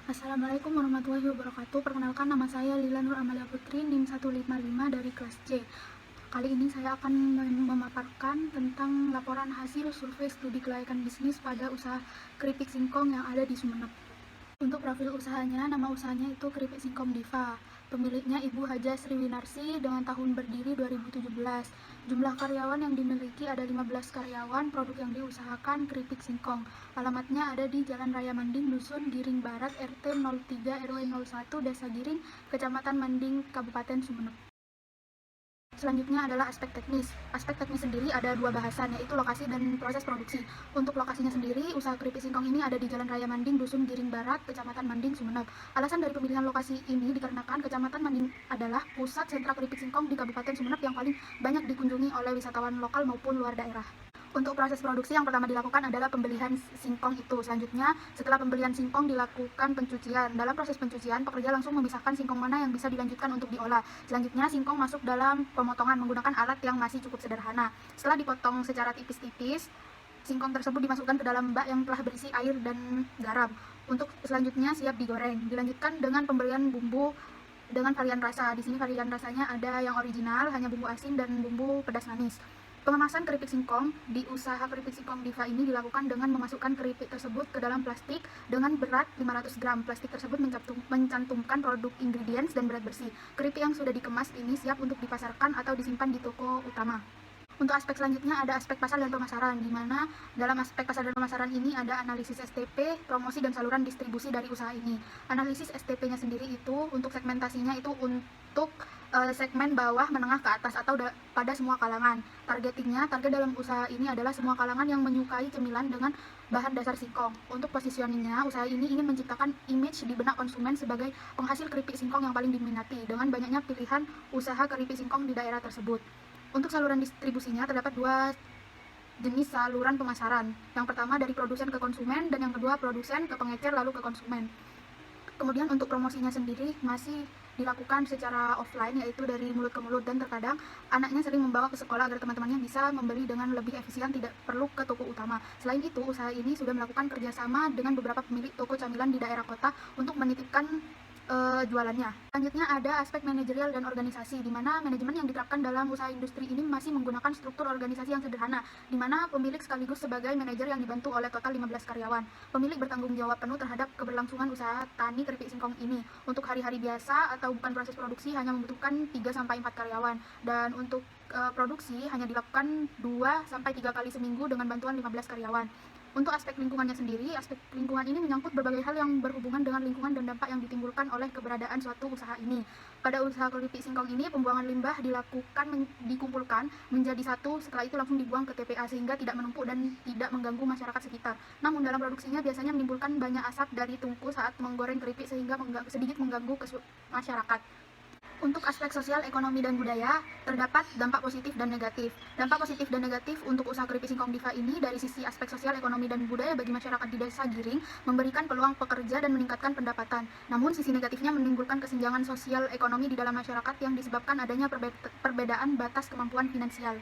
Assalamualaikum warahmatullahi wabarakatuh. Perkenalkan, nama saya Lila Nur Amalia Putri, NIM 155 dari kelas C. Kali ini saya akan memaparkan tentang laporan hasil survei studi kelayakan bisnis pada usaha keripik singkong yang ada di Sumeneb. Untuk profil usahanya, nama usahanya itu Keripik Singkong Diva. Pemiliknya Ibu Haja Sriwinarsi dengan tahun berdiri 2017. Jumlah karyawan yang dimiliki ada 15 karyawan. Produk yang diusahakan keripik singkong. Alamatnya ada di Jalan Raya Manding, Dusun Giring Barat, RT 03 RW 01, Desa Giring, Kecamatan Manding, Kabupaten Sumeneb. Selanjutnya adalah aspek teknis. Aspek teknis sendiri ada dua bahasan, yaitu lokasi dan proses produksi. Untuk lokasinya sendiri, usaha keripik singkong ini ada di Jalan Raya Manding, Dusun Giring Barat, Kecamatan Manding, Sumeneb. Alasan dari pemilihan lokasi ini dikarenakan Kecamatan Manding adalah pusat sentra keripik singkong di Kabupaten Sumeneb yang paling banyak dikunjungi oleh wisatawan lokal maupun luar daerah. Untuk proses produksi yang pertama dilakukan adalah pembelian singkong itu. Selanjutnya, setelah pembelian singkong dilakukan pencucian. Dalam proses pencucian, pekerja langsung memisahkan singkong mana yang bisa dilanjutkan untuk diolah. Selanjutnya, singkong masuk dalam pemotongan menggunakan alat yang masih cukup sederhana. Setelah dipotong secara tipis-tipis, singkong tersebut dimasukkan ke dalam bak yang telah berisi air dan garam. Untuk selanjutnya siap digoreng. Dilanjutkan dengan pemberian bumbu dengan varian rasa. Di sini varian rasanya ada yang original, hanya bumbu asin dan bumbu pedas manis. Pengemasan keripik singkong di usaha keripik singkong Diva ini dilakukan dengan memasukkan keripik tersebut ke dalam plastik dengan berat 500 gram. Plastik tersebut mencantumkan produk ingredients dan berat bersih. Keripik yang sudah dikemas ini siap untuk dipasarkan atau disimpan di toko utama. Untuk aspek selanjutnya ada aspek pasar dan pemasaran, di mana dalam aspek pasar dan pemasaran ini ada analisis STP, promosi dan saluran distribusi dari usaha ini. Analisis STP-nya sendiri itu untuk segmentasinya itu untuk segmen bawah menengah ke atas atau pada semua kalangan. Target dalam usaha ini adalah semua kalangan yang menyukai cemilan dengan bahan dasar singkong. Untuk positioningnya, usaha ini ingin menciptakan image di benak konsumen sebagai penghasil keripik singkong yang paling diminati dengan banyaknya pilihan usaha keripik singkong di daerah tersebut. Untuk saluran distribusinya terdapat dua jenis saluran pemasaran. Yang pertama dari produsen ke konsumen dan yang kedua produsen ke pengecer lalu ke konsumen. Kemudian untuk promosinya sendiri masih dilakukan secara offline, yaitu dari mulut ke mulut, dan terkadang anaknya sering membawa ke sekolah agar teman-temannya bisa membeli dengan lebih efisien, tidak perlu ke toko utama. Selain itu, usaha ini sudah melakukan kerjasama dengan beberapa pemilik toko camilan di daerah kota untuk menitipkan jualannya. Selanjutnya ada aspek manajerial dan organisasi, di mana manajemen yang diterapkan dalam usaha industri ini masih menggunakan struktur organisasi yang sederhana, di mana pemilik sekaligus sebagai manajer yang dibantu oleh total 15 karyawan. Pemilik bertanggung jawab penuh terhadap keberlangsungan usaha tani keripik singkong ini. Untuk hari-hari biasa atau bukan proses produksi hanya membutuhkan 3-4 karyawan, dan untuk produksi hanya dilakukan 2-3 kali seminggu dengan bantuan 15 karyawan. Untuk aspek lingkungannya sendiri, aspek lingkungan ini menyangkut berbagai hal yang berhubungan dengan lingkungan dan dampak yang ditimbulkan oleh keberadaan suatu usaha ini. Pada usaha keripik singkong ini, pembuangan limbah dikumpulkan menjadi satu, setelah itu langsung dibuang ke TPA sehingga tidak menumpuk dan tidak mengganggu masyarakat sekitar. Namun dalam produksinya biasanya menimbulkan banyak asap dari tungku saat menggoreng keripik sehingga sedikit mengganggu masyarakat. Untuk aspek sosial, ekonomi, dan budaya, terdapat dampak positif dan negatif. Dampak positif dan negatif untuk usaha keripik singkong Diva ini dari sisi aspek sosial, ekonomi, dan budaya bagi masyarakat di Desa Giring memberikan peluang pekerja dan meningkatkan pendapatan. Namun sisi negatifnya menimbulkan kesenjangan sosial ekonomi di dalam masyarakat yang disebabkan adanya perbedaan batas kemampuan finansial.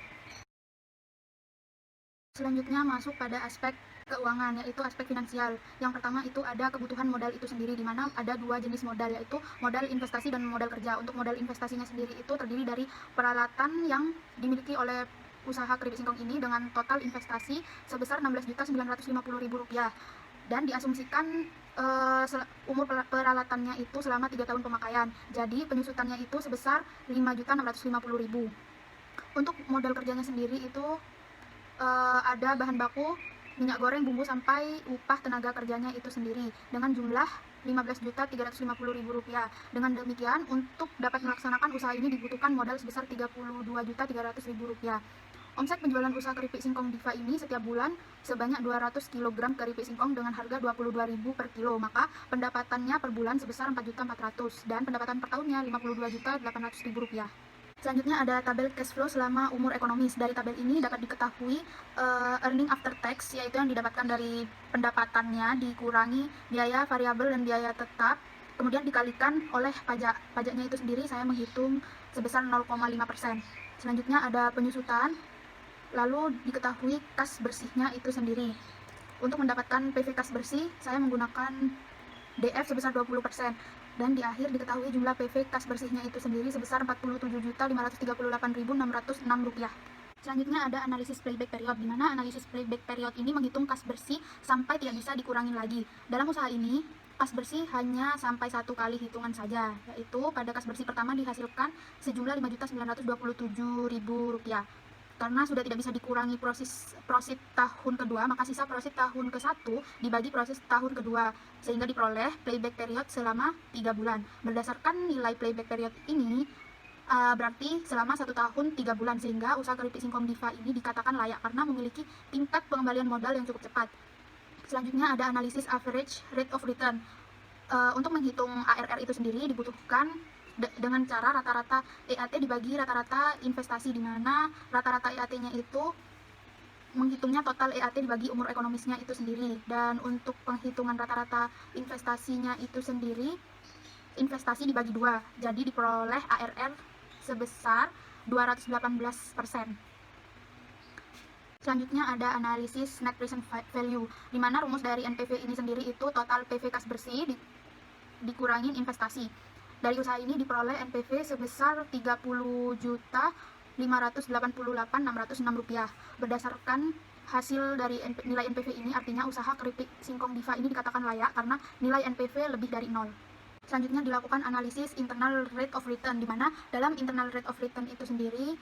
Selanjutnya masuk pada aspek keuangan, yaitu aspek finansial. Yang pertama itu ada kebutuhan modal itu sendiri, di mana ada dua jenis modal, yaitu modal investasi dan modal kerja. Untuk modal investasinya sendiri itu terdiri dari peralatan yang dimiliki oleh usaha keripik singkong ini dengan total investasi sebesar Rp16.950.000 dan diasumsikan umur peralatannya itu selama 3 tahun pemakaian. Jadi penyusutannya itu sebesar Rp5.650.000. Untuk modal kerjanya sendiri itu ada bahan baku, minyak goreng, bumbu, sampai upah tenaga kerjanya itu sendiri dengan jumlah Rp15.350.000. Dengan demikian, untuk dapat melaksanakan usaha ini dibutuhkan modal sebesar Rp32.300.000. Omset penjualan usaha keripik singkong Diva ini setiap bulan sebanyak 200 kg keripik singkong dengan harga Rp22.000 per kilo, maka pendapatannya per bulan sebesar Rp4.400.000 dan pendapatan per tahunnya Rp52.800.000. Selanjutnya ada tabel cash flow selama umur ekonomis. Dari tabel ini dapat diketahui earning after tax, yaitu yang didapatkan dari pendapatannya dikurangi biaya variabel dan biaya tetap, kemudian dikalikan oleh pajak. Pajaknya itu sendiri saya menghitung sebesar 0,5%. Selanjutnya ada penyusutan, lalu diketahui kas bersihnya itu sendiri. Untuk mendapatkan PV kas bersih, saya menggunakan DF sebesar 20%, dan di akhir diketahui jumlah PV kas bersihnya itu sendiri sebesar Rp47.538.606. Selanjutnya ada analisis playback period, di mana analisis playback period ini menghitung kas bersih sampai tidak bisa dikurangin lagi. Dalam usaha ini, kas bersih hanya sampai satu kali hitungan saja, yaitu pada kas bersih pertama dihasilkan sejumlah Rp5.927.000. Karena sudah tidak bisa dikurangi prosit tahun kedua, maka sisa prosit tahun ke-1 dibagi prosit tahun kedua, sehingga diperoleh playback period selama 3 bulan. Berdasarkan nilai playback period ini, berarti selama 1 tahun 3 bulan, sehingga usaha keripik singkong Diva ini dikatakan layak karena memiliki tingkat pengembalian modal yang cukup cepat. Selanjutnya ada analisis average rate of return. Untuk menghitung ARR itu sendiri dibutuhkan dengan cara rata-rata EAT dibagi rata-rata investasi, di mana rata-rata EAT-nya itu menghitungnya total EAT dibagi umur ekonomisnya itu sendiri. Dan untuk penghitungan rata-rata investasinya itu sendiri, investasi dibagi 2, jadi diperoleh ARR sebesar 218%. Selanjutnya ada analisis net present value, di mana rumus dari NPV ini sendiri itu total PV kas bersih dikurangin investasi. Dari usaha ini diperoleh NPV sebesar Rp30.588.606. Berdasarkan hasil dari nilai NPV ini, artinya usaha keripik singkong Diva ini dikatakan layak karena nilai NPV lebih dari 0. Selanjutnya dilakukan analisis internal rate of return, di mana dalam internal rate of return itu sendiri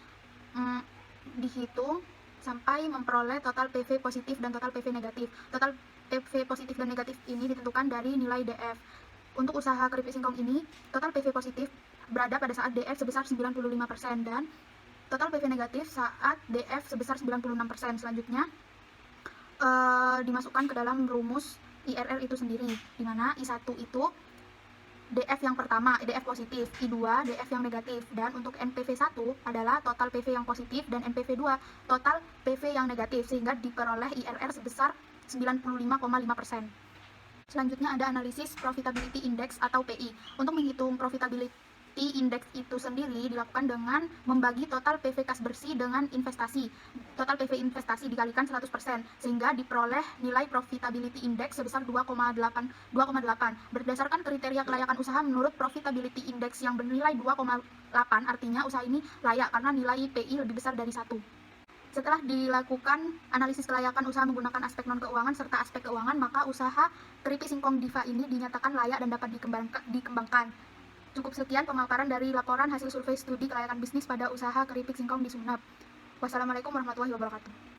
dihitung sampai memperoleh total PV positif dan total PV negatif. Total PV positif dan negatif ini ditentukan dari nilai DF. Untuk usaha keripik singkong ini, total PV positif berada pada saat DF sebesar 95% dan total PV negatif saat DF sebesar 96%. Selanjutnya dimasukkan ke dalam rumus IRR itu sendiri, di mana I1 itu DF yang pertama, DF positif, I2 DF yang negatif, dan untuk NPV 1 adalah total PV yang positif dan NPV 2 total PV yang negatif, sehingga diperoleh IRR sebesar 95,5%. Selanjutnya ada analisis profitability index atau PI. Untuk menghitung profitability index itu sendiri dilakukan dengan membagi total PV kas bersih dengan investasi. Total PV investasi dikalikan 100%, sehingga diperoleh nilai profitability index sebesar 2,8. Berdasarkan kriteria kelayakan usaha menurut profitability index yang bernilai 2,8, artinya usaha ini layak karena nilai PI lebih besar dari 1. Setelah dilakukan analisis kelayakan usaha menggunakan aspek non-keuangan serta aspek keuangan, maka usaha keripik singkong Diva ini dinyatakan layak dan dapat dikembangkan. Cukup sekian pemaparan dari laporan hasil survei studi kelayakan bisnis pada usaha keripik singkong di Sumeneb. Wassalamualaikum warahmatullahi wabarakatuh.